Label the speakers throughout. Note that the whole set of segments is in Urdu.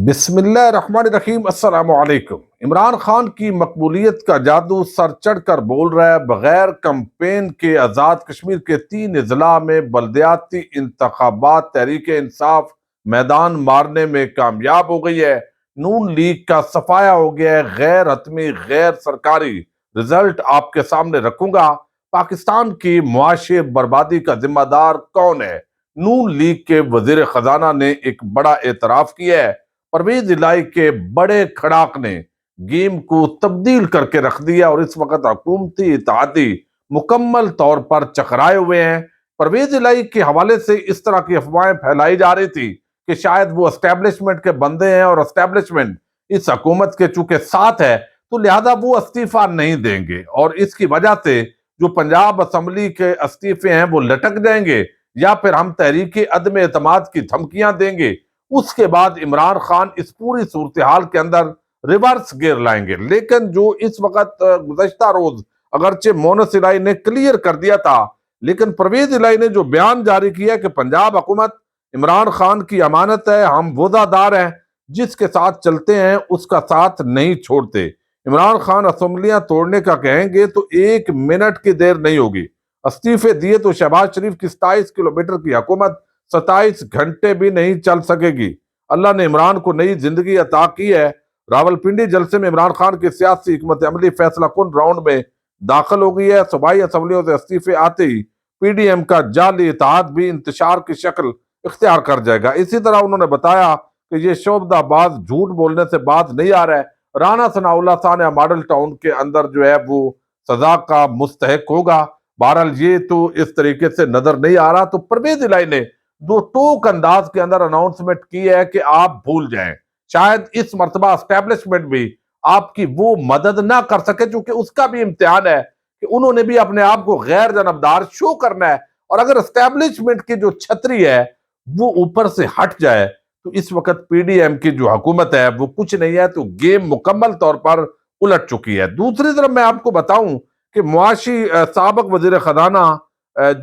Speaker 1: بسم اللہ الرحمن الرحیم۔ السلام علیکم۔ عمران خان کی مقبولیت کا جادو سر چڑھ کر بول رہا ہے۔ بغیر کمپین کے آزاد کشمیر کے 3 اضلاع میں بلدیاتی انتخابات تحریک انصاف میدان مارنے میں کامیاب ہو گئی ہے۔ نون لیگ کا صفایا ہو گیا ہے۔ غیر حتمی غیر سرکاری رزلٹ آپ کے سامنے رکھوں گا۔ پاکستان کی معاشی بربادی کا ذمہ دار کون ہے؟ نون لیگ کے وزیر خزانہ نے ایک بڑا اعتراف کیا ہے۔ پرویز الہی کے بڑے کھڑاک نے گیم کو تبدیل کر کے رکھ دیا اور اس وقت حکومتی اتحادی مکمل طور پر چکرائے ہوئے ہیں۔ پرویز الہی کے حوالے سے اس طرح کی افواہیں پھیلائی جا رہی تھی کہ شاید وہ اسٹیبلشمنٹ کے بندے ہیں اور اسٹیبلشمنٹ اس حکومت کے چونکہ ساتھ ہے تو لہذا وہ استعفیٰ نہیں دیں گے، اور اس کی وجہ سے جو پنجاب اسمبلی کے استعفے ہیں وہ لٹک جائیں گے، یا پھر ہم تحریک عدم اعتماد کی دھمکیاں دیں گے۔ اس کے بعد عمران خان اس پوری صورتحال کے اندر ریورس گیئر لائیں گے۔ لیکن جو اس وقت گزشتہ روز اگرچہ مونس الہی نے کلیئر کر دیا تھا، لیکن پرویز الہی نے جو بیان جاری کیا کہ پنجاب حکومت عمران خان کی امانت ہے، ہم وعدہ ہیں، جس کے ساتھ چلتے ہیں اس کا ساتھ نہیں چھوڑتے۔ عمران خان اسمبلیاں توڑنے کا کہیں گے تو 1 منٹ کی دیر نہیں ہوگی۔ استعفے دیے تو شہباز شریف کی 27 کلومیٹر کی حکومت 27 گھنٹے بھی نہیں چل سکے گی۔ اللہ نے عمران کو نئی زندگی عطا کی ہے۔ راولپنڈی جلسے میں عمران خان کی سیاسی حکمت عملی فیصلہ کن راؤنڈ میں داخل ہو گئی ہے۔ صوبائی اسمبلیوں سے استعفے آتے ہی پی ڈی ایم کا جعلی اتحاد بھی انتشار کی شکل اختیار کر جائے گا۔ اسی طرح انہوں نے بتایا کہ یہ شعبدہ باز جھوٹ بولنے سے بات نہیں آ رہا ہے۔ رانا ثناء اللہ ثانیہ ماڈل ٹاؤن کے اندر جو ہے وہ سزا کا مستحق ہوگا۔ بہرحال یہ تو اس طریقے سے نظر نہیں آ رہا۔ تو پرویز الہی نے دو ٹوک انداز کے اندر اناؤنسمنٹ کی ہے کہ آپ بھول جائیں، شاید اس مرتبہ اسٹیبلشمنٹ بھی آپ کی وہ مدد نہ کر سکے، چونکہ اس کا بھی امتحان ہے کہ انہوں نے بھی اپنے آپ کو غیر جانبدار شو کرنا ہے، اور اگر اسٹیبلشمنٹ کی جو چھتری ہے وہ اوپر سے ہٹ جائے تو اس وقت پی ڈی ایم کی جو حکومت ہے وہ کچھ نہیں ہے، تو گیم مکمل طور پر الٹ چکی ہے۔ دوسری طرف میں آپ کو بتاؤں کہ معاشی سابق وزیر خزانہ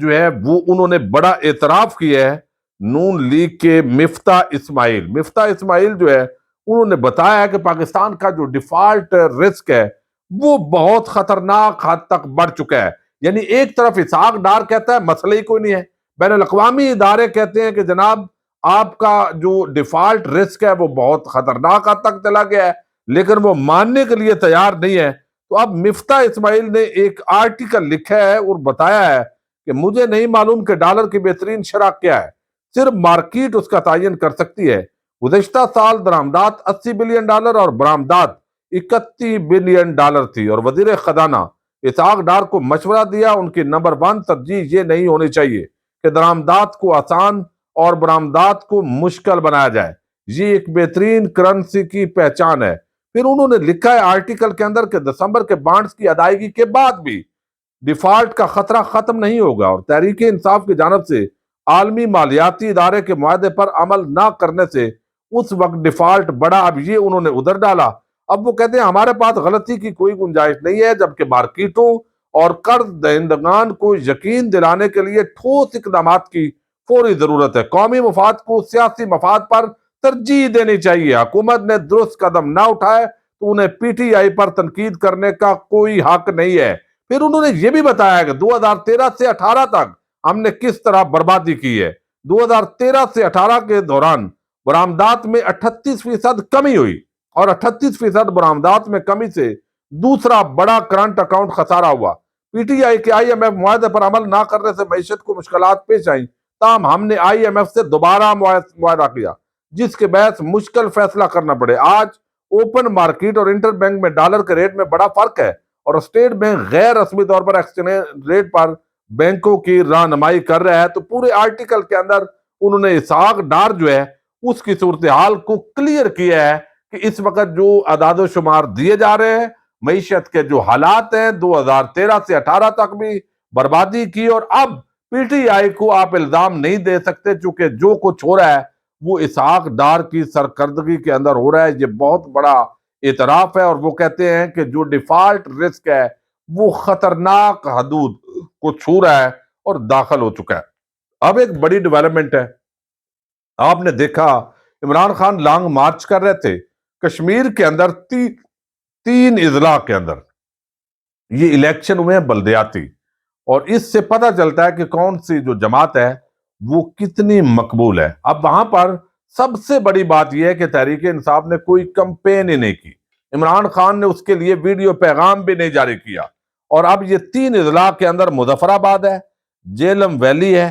Speaker 1: جو ہے وہ انہوں نے بڑا اعتراف کیا ہے۔ نون لیگ کے مفتاح اسماعیل جو ہے انہوں نے بتایا ہے کہ پاکستان کا جو ڈیفالٹ رسک ہے وہ بہت خطرناک حد تک بڑھ چکا ہے۔ یعنی ایک طرف اسحاق ڈار کہتا ہے مسئلہ ہی کوئی نہیں ہے، بین الاقوامی ادارے کہتے ہیں کہ جناب آپ کا جو ڈیفالٹ رسک ہے وہ بہت خطرناک حد تک چلا گیا ہے، لیکن وہ ماننے کے لیے تیار نہیں ہے۔ تو اب مفتاح اسماعیل نے ایک آرٹیکل لکھا ہے اور بتایا ہے کہ مجھے نہیں معلوم کہ ڈالر کی بہترین شرح کیا ہے، صرف مارکیٹ اس کا تعین کر سکتی ہے۔ گزشتہ سال درآمدات $80 بلین اور برآمدات $31 بلین تھی، اور وزیر خزانہ اسحاق ڈار کو مشورہ دیا ان کی نمبر 1 ترجیح یہ نہیں ہونی چاہیے کہ درآمدات کو آسان اور برآمدات کو مشکل بنایا جائے، یہ ایک بہترین کرنسی کی پہچان ہے۔ پھر انہوں نے لکھا ہے آرٹیکل کے اندر کہ دسمبر کے بانڈز کی ادائیگی کے بعد بھی ڈیفالٹ کا خطرہ ختم نہیں ہوگا، اور تحریک انصاف کی جانب سے عالمی مالیاتی ادارے کے معاہدے پر عمل نہ کرنے سے اس وقت ڈیفالٹ بڑا۔ اب یہ انہوں نے ادھر ڈالا۔ اب وہ کہتے ہیں ہمارے پاس غلطی کی کوئی گنجائش نہیں ہے، جبکہ مارکیٹوں اور قرض دہندگان کو یقین دلانے کے لیے ٹھوس اقدامات کی فوری ضرورت ہے۔ قومی مفاد کو سیاسی مفاد پر ترجیح دینی چاہیے۔ حکومت نے درست قدم نہ اٹھائے تو انہیں پی ٹی آئی پر تنقید کرنے کا کوئی حق نہیں ہے۔ پھر انہوں نے یہ بھی بتایا کہ 2013 سے 18 تک ہم نے کس طرح بربادی کی ہے۔ 2013 سے 18 کے دوران برآمدات میں 38% کمی ہوئی، اور 38% برآمدات میں کمی سے دوسرا بڑا کرنٹ اکاؤنٹ خسارہ ہوا۔ پی ٹی آئی کے آئی ایم ایف معاہدے پر عمل نہ کرنے سے معیشت کو مشکلات پیش آئیں، تاہم ہم نے آئی ایم ایف سے دوبارہ معاہدہ کیا جس کے باعث مشکل فیصلہ کرنا پڑے۔ آج اوپن مارکیٹ اور انٹر بینک میں ڈالر کے ریٹ میں بڑا فرق ہے، اور اسٹیٹ بینک غیر رسمی طور پر ایکسچینج ریٹ پر بینکوں کی رہنمائی کر رہا ہے۔ تو پورے آرٹیکل کے اندر انہوں نے اسحاق ڈار جو ہے اس کی صورتحال کو کلیئر کیا ہے کہ اس وقت جو اعداد و شمار دیے جا رہے ہیں، معیشت کے جو حالات ہیں 2013 سے 18 تک بھی بربادی کی، اور اب پی ٹی آئی کو آپ الزام نہیں دے سکتے چونکہ جو کچھ ہو رہا ہے وہ اسحاق ڈار کی سرکردگی کے اندر ہو رہا ہے۔ یہ بہت بڑا اعتراف ہے، اور وہ کہتے ہیں کہ جو ڈیفالٹ رسک ہے وہ خطرناک حدود کو چھو رہا ہے اور داخل ہو چکا ہے۔ اب ایک بڑی ڈیولپمنٹ ہے، آپ نے دیکھا عمران خان لانگ مارچ کر رہے تھے کشمیر کے اندر تین اضلاع کے اندر، یہ الیکشن ہوئے ہیں بلدیاتی، اور اس سے پتہ چلتا ہے کہ کون سی جو جماعت ہے وہ کتنی مقبول ہے۔ اب وہاں پر سب سے بڑی بات یہ ہے کہ تحریک انصاف نے کوئی کمپین ہی نہیں کی، عمران خان نے اس کے لیے ویڈیو پیغام بھی نہیں جاری کیا، اور اب یہ تین اضلاع کے اندر مظفر آباد ہے، جہلم ویلی ہے،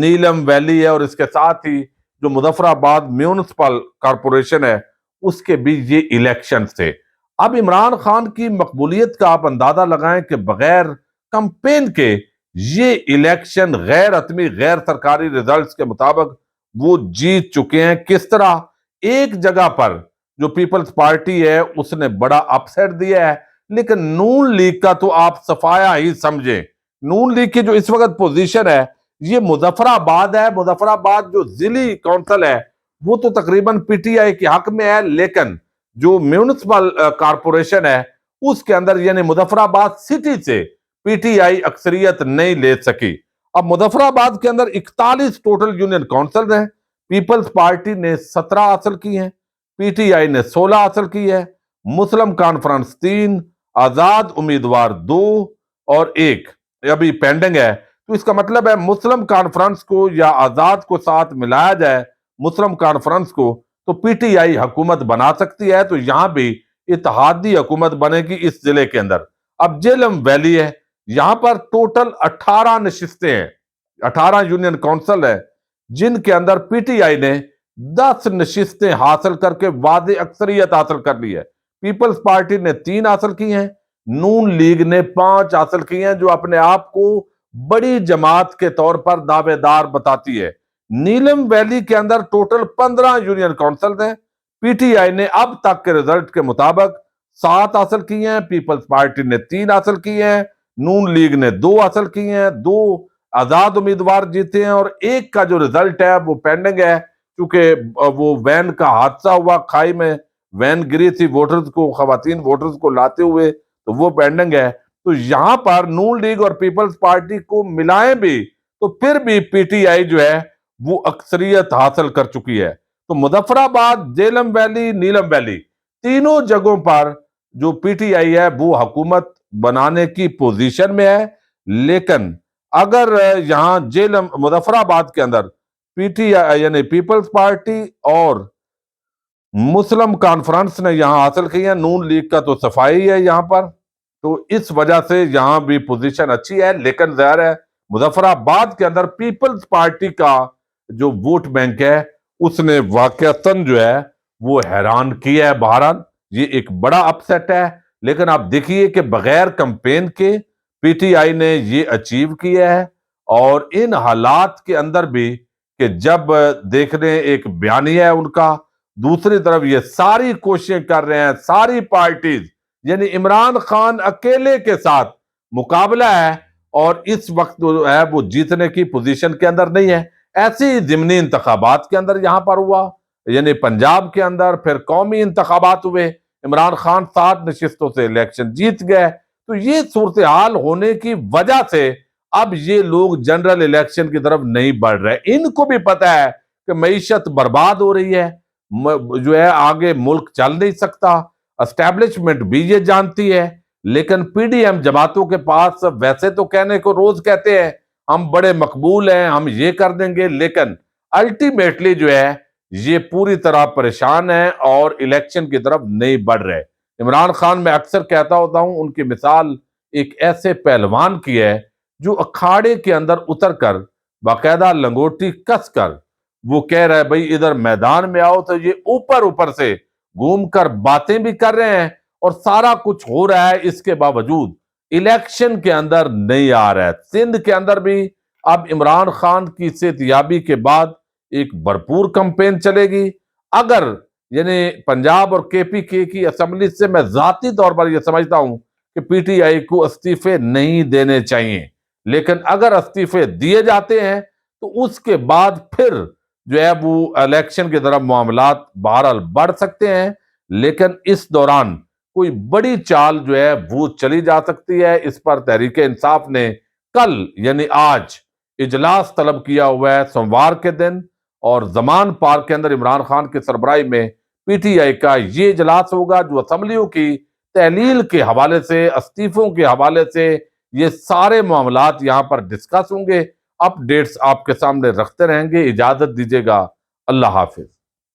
Speaker 1: نیلم ویلی ہے، اور اس کے ساتھ ہی جو مظفر آباد میونسپل کارپوریشن ہے اس کے بھی یہ الیکشن تھے۔ اب عمران خان کی مقبولیت کا آپ اندازہ لگائیں کہ بغیر کمپین کے یہ الیکشن غیر حتمی غیر سرکاری ریزلٹس کے مطابق وہ جیت چکے ہیں۔ کس طرح؟ ایک جگہ پر جو پیپلز پارٹی ہے اس نے بڑا اپسیٹ دیا ہے، لیکن نون لیگ کا تو آپ صفایا ہی سمجھیں۔ نون لیگ کی جو اس وقت پوزیشن ہے یہ مظفر آباد ہے، مظفر آباد جو ضلعی کونسل ہے وہ تو تقریباً پی ٹی آئی کے حق میں ہے، لیکن جو میونسپل کارپوریشن ہے اس کے اندر یعنی مظفر آباد سٹی سے پی ٹی آئی اکثریت نہیں لے سکی۔ اب مظفر آباد کے اندر 41 ٹوٹل یونین کونسل ہیں، پیپلز پارٹی نے 17 حاصل کی ہیں، پی ٹی آئی نے 16 حاصل کی ہے، مسلم کانفرنس 3، آزاد امیدوار 2 اور 1 ابھی پینڈنگ ہے۔ تو اس کا مطلب ہے مسلم کانفرنس کو یا آزاد کو ساتھ ملایا جائے مسلم کانفرنس کو تو پی ٹی آئی حکومت بنا سکتی ہے، تو یہاں بھی اتحادی حکومت بنے گی اس ضلع کے اندر۔ اب جہلم ویلی ہے، یہاں پر ٹوٹل 18 نشستیں ہیں، 18 یونین کونسل ہے جن کے اندر پی ٹی آئی نے 10 نشستیں حاصل کر کے واضح اکثریت حاصل کر لی ہے، پیپلز پارٹی نے 3 حاصل کی ہیں، نون لیگ نے 5 حاصل کی ہیں، جو اپنے آپ کو بڑی جماعت کے طور پر دعوے دار بتاتی ہے۔ نیلم ویلی کے اندر ٹوٹل 15 یونین کونسل ہیں، پی ٹی آئی نے اب تک کے ریزلٹ کے مطابق 7 حاصل کی ہیں، پیپلز پارٹی نے 3 حاصل کی ہیں، نون لیگ نے 2 حاصل کی ہیں، 2 آزاد امیدوار جیتے ہیں، اور 1 کا جو ریزلٹ ہے وہ پینڈنگ ہے کیونکہ وہ وین کا حادثہ ہوا، کھائی میں وین گری تھی ووٹرز کو، خواتین ووٹرز کو لاتے ہوئے، تو وہ پینڈنگ ہے۔ تو یہاں پر نون لیگ اور پیپلز پارٹی کو ملائیں بھی تو پھر بھی پی ٹی آئی جو ہے وہ اکثریت حاصل کر چکی ہے۔ تو مظفر آباد، جہلم ویلی، نیلم ویلی تینوں جگہوں پر جو پی ٹی آئی ہے وہ حکومت بنانے کی پوزیشن میں ہے، لیکن اگر یہاں جہلم مظفر آباد کے اندر پی ٹی آئی یعنی پیپلز پارٹی اور مسلم کانفرنس نے یہاں حاصل کی ہے، نون لیگ کا تو صفائی ہے یہاں پر، تو اس وجہ سے یہاں بھی پوزیشن اچھی ہے، لیکن ظاہر ہے مظفر آباد کے اندر پیپلز پارٹی کا جو ووٹ بینک ہے اس نے واقعتاً جو ہے وہ حیران کیا ہے۔ بہرحال یہ ایک بڑا اپسیٹ ہے، لیکن آپ دیکھیے کہ بغیر کمپین کے پی ٹی آئی نے یہ اچیو کیا ہے، اور ان حالات کے اندر بھی کہ جب دیکھ رہے ہیں ایک بیانیہ ہے ان کا، دوسری طرف یہ ساری کوششیں کر رہے ہیں ساری پارٹیز، یعنی عمران خان اکیلے کے ساتھ مقابلہ ہے، اور اس وقت جو ہے وہ جیتنے کی پوزیشن کے اندر نہیں ہے۔ ایسی ضمنی انتخابات کے اندر یہاں پر ہوا، یعنی پنجاب کے اندر، پھر قومی انتخابات ہوئے، عمران خان 7 نشستوں سے الیکشن جیت گئے۔ تو یہ صورتحال ہونے کی وجہ سے اب یہ لوگ جنرل الیکشن کی طرف نہیں بڑھ رہے۔ ان کو بھی پتہ ہے کہ معیشت برباد ہو رہی ہے، جو ہے آگے ملک چل نہیں سکتا، اسٹیبلشمنٹ بھی یہ جانتی ہے، لیکن پی ڈی ایم جماعتوں کے پاس ویسے تو کہنے کو روز کہتے ہیں ہم بڑے مقبول ہیں، ہم یہ کر دیں گے، لیکن الٹیمیٹلی جو ہے یہ پوری طرح پریشان ہیں اور الیکشن کی طرف نہیں بڑھ رہے۔ عمران خان میں اکثر کہتا ہوتا ہوں ان کی مثال ایک ایسے پہلوان کی ہے جو اکھاڑے کے اندر اتر کر باقاعدہ لنگوٹی کس کر وہ کہہ رہا ہے بھائی ادھر میدان میں آؤ، تو یہ اوپر سے گھوم کر باتیں بھی کر رہے ہیں اور سارا کچھ ہو رہا ہے، اس کے باوجود الیکشن کے اندر نہیں آ رہا ہے۔ سندھ کے اندر بھی اب عمران خان کی صحتیابی کے بعد ایک بھرپور کمپین چلے گی۔ اگر یعنی پنجاب اور کے پی کے کی اسمبلی سے میں ذاتی طور پر یہ سمجھتا ہوں کہ پی ٹی آئی کو استعفے نہیں دینے چاہیے، لیکن اگر استعفے دیے جاتے ہیں تو اس کے بعد پھر جو ہے وہ الیکشن کی طرف معاملات بہرحال بڑھ سکتے ہیں، لیکن اس دوران کوئی بڑی چال جو ہے وہ چلی جا سکتی ہے۔ اس پر تحریک انصاف نے کل یعنی آج اجلاس طلب کیا ہوا ہے سوموار کے دن، اور زمان پارک کے اندر عمران خان کی سربراہی میں پی ٹی آئی کا یہ اجلاس ہوگا جو اسمبلیوں کی تحلیل کے حوالے سے، استعفوں کے حوالے سے یہ سارے معاملات یہاں پر ڈسکس ہوں گے۔ اپ ڈیٹس آپ کے سامنے رکھتے رہیں گے۔ اجازت دیجیے گا، اللہ حافظ۔